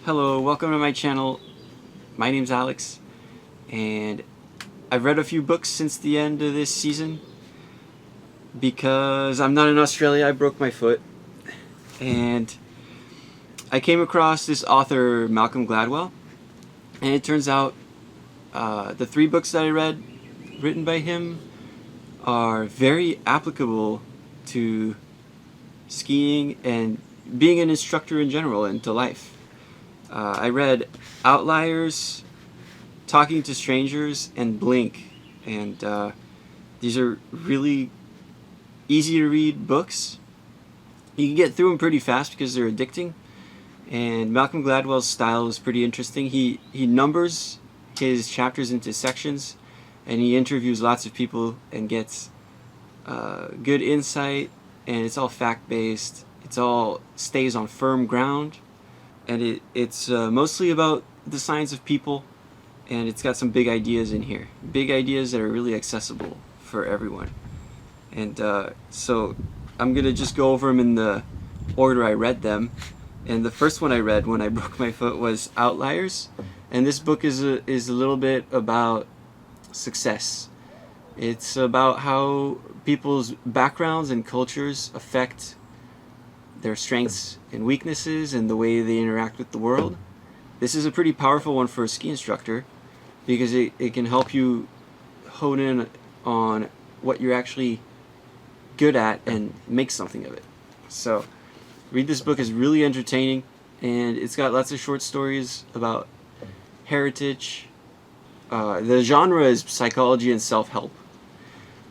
Hello, welcome to my channel. My name's Alex, and I've read a few books since the end of this season because I'm not in Australia. I broke my foot, and I came across this author, Malcom Gladwell, and it turns out the 3 books that I read written by him are very applicable to skiing and being an instructor in general and to life. I read Outliers, Talking to Strangers, and Blink, and these are really easy to read books. You can get through them pretty fast because they're addicting, and Malcolm Gladwell's style is pretty interesting. He numbers his chapters into sections, and he interviews lots of people and gets good insight, and it's all fact-based. It's all stays on firm ground, and it's mostly about the science of people, and it's got some big ideas in here. Big ideas that are really accessible for everyone. And so I'm going to just go over them in the order I read them. And the first one I read when I broke my foot was Outliers. And this book is a little bit about success. It's about how people's backgrounds and cultures affect their strengths and weaknesses and the way they interact with the world. This is a pretty powerful one for a ski instructor because it can help you hone in on what you're actually good at and make something of it. So read this book. Is really entertaining, and it's got lots of short stories about heritage. The genre is psychology and self-help,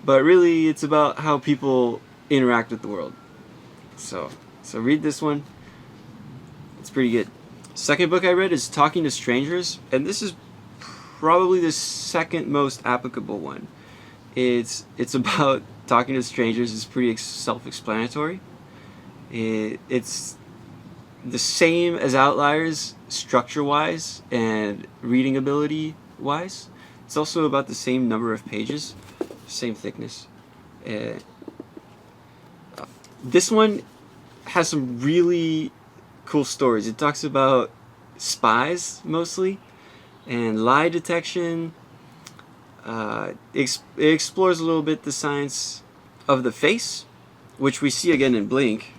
but really it's about how people interact with the world. So read this one. It's pretty good. Second book I read is Talking to Strangers, and this is probably the second most applicable one. It's about talking to strangers. It's pretty self-explanatory. It's the same as Outliers structure-wise and reading ability-wise. It's also about the same number of pages, same thickness. This one has some really cool stories. It talks about spies mostly and lie detection. It explores a little bit the science of the face, which we see again in Blink.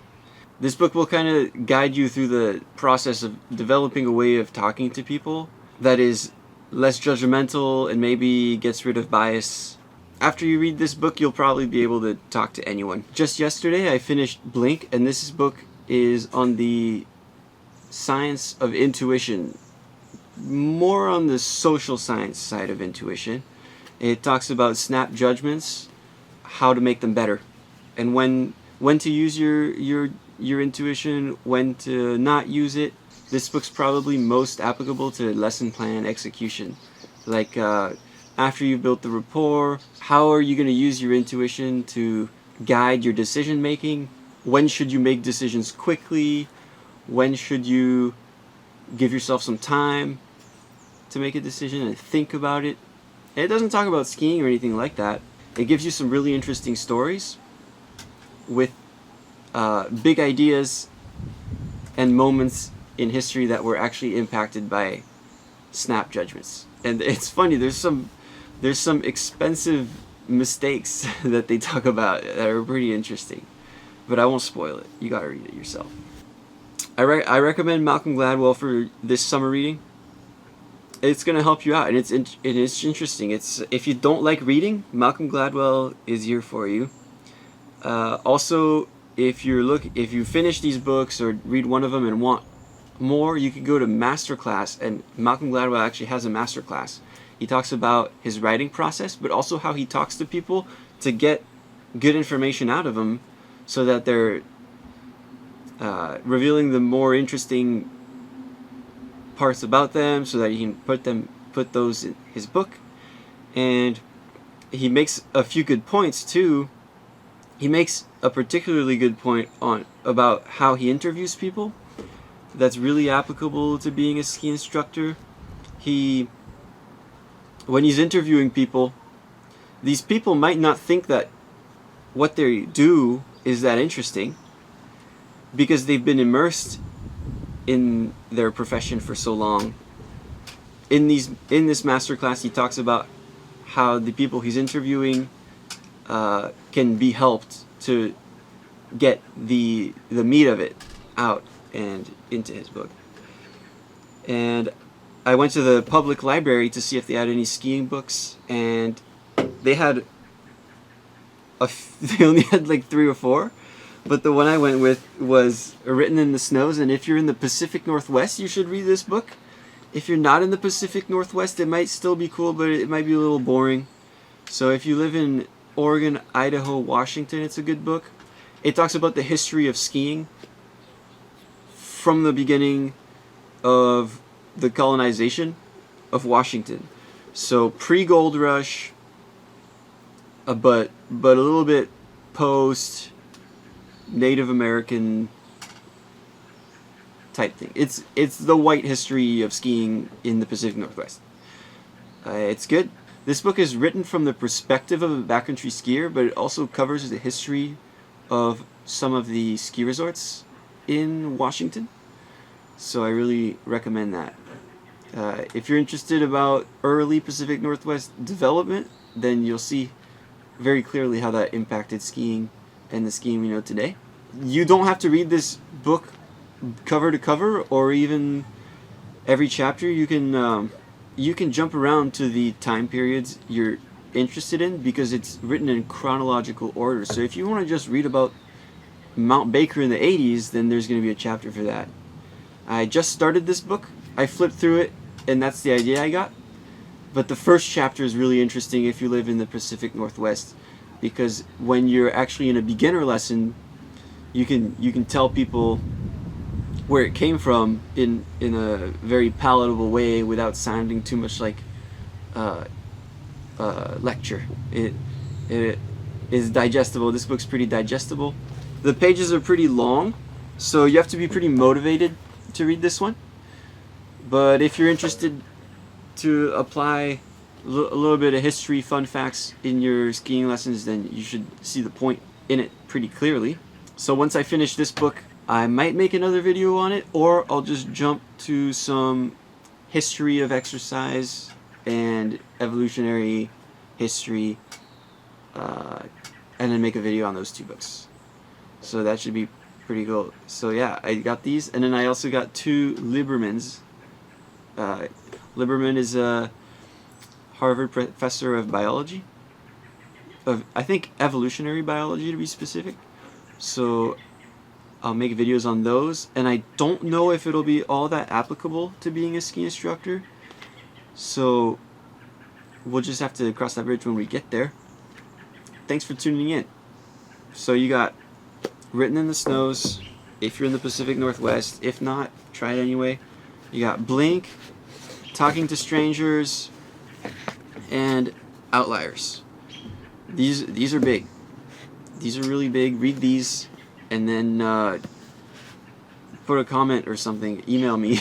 This book will kind of guide you through the process of developing a way of talking to people that is less judgmental and maybe gets rid of bias. After you read this book, you'll probably be able to talk to anyone. Just yesterday, I finished Blink, and this book is on the science of intuition, more on the social science side of intuition. It talks about snap judgments, how to make them better, and when to use your intuition, when to not use it. This book's probably most applicable to lesson plan execution. Like after you've built the rapport, how are you going to use your intuition to guide your decision making? When should you make decisions quickly? When should you give yourself some time to make a decision and think about it? And it doesn't talk about skiing or anything like that. It gives you some really interesting stories with big ideas and moments in history that were actually impacted by snap judgments. And it's funny, there's some expensive mistakes that they talk about that are pretty interesting, but I won't spoil it. You gotta read it yourself. I recommend Malcolm Gladwell for this summer reading. It's gonna help you out, and it's interesting. It's if you don't like reading, Malcolm Gladwell is here for you. Also, if you finish these books or read one of them and want more, you can go to masterclass, and Malcolm Gladwell actually has a masterclass. He talks about his writing process, but also how he talks to people to get good information out of them, so that they're revealing the more interesting parts about them, so that he can put those in his book. And he makes a few good points too. He makes a particularly good point about how he interviews people. That's really applicable to being a ski instructor. When he's interviewing people, these people might not think that what they do is that interesting, because they've been immersed in their profession for so long. In this masterclass, he talks about how the people he's interviewing can be helped to get the meat of it out and into his book. And I went to the public library to see if they had any skiing books, and they had they only had like 3 or 4, but the one I went with was Written in the Snows. And if you're in the Pacific Northwest, you should read this book. If you're not in the Pacific Northwest, it might still be cool, but it might be a little boring. So if you live in Oregon, Idaho, Washington, it's a good book. It talks about the history of skiing from the beginning of the colonization of Washington. So pre-Gold Rush, but a little bit post Native American type thing. It's the white history of skiing in the Pacific Northwest. It's good. This book is written from the perspective of a backcountry skier, but it also covers the history of some of the ski resorts in Washington. So I really recommend that. If you're interested about early Pacific Northwest development, then you'll see very clearly how that impacted skiing and the skiing we know today. You don't have to read this book cover to cover or even every chapter. You can jump around to the time periods you're interested in because it's written in chronological order. So if you want to just read about Mount Baker in the 80s, then there's going to be a chapter for that. I just started this book. I flipped through it, and that's the idea I got. But the first chapter is really interesting if you live in the Pacific Northwest, because when you're actually in a beginner lesson, you can tell people where it came from in a very palatable way without sounding too much like lecture. It is digestible. This book's pretty digestible. The pages are pretty long, so you have to be pretty motivated to read this one. But if you're interested to apply a little bit of history, fun facts in your skiing lessons, then you should see the point in it pretty clearly. So once I finish this book, I might make another video on it, or I'll just jump to some history of exercise and evolutionary history, and then make a video on those 2 books. So that should be pretty cool. So yeah, I got these, and then I also got 2 Libermans. Liberman is a Harvard professor of biology, I think evolutionary biology to be specific. So I'll make videos on those, and I don't know if it'll be all that applicable to being a ski instructor. So we'll just have to cross that bridge when we get there. Thanks for tuning in. So you got Written in the Snows, if you're in the Pacific Northwest. If not, try it anyway. You got Blink, Talking to Strangers, and Outliers. These are big. These are really big. Read these, and then put a comment or something. Email me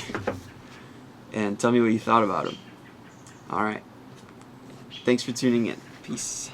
and tell me what you thought about them. Alright. Thanks for tuning in. Peace.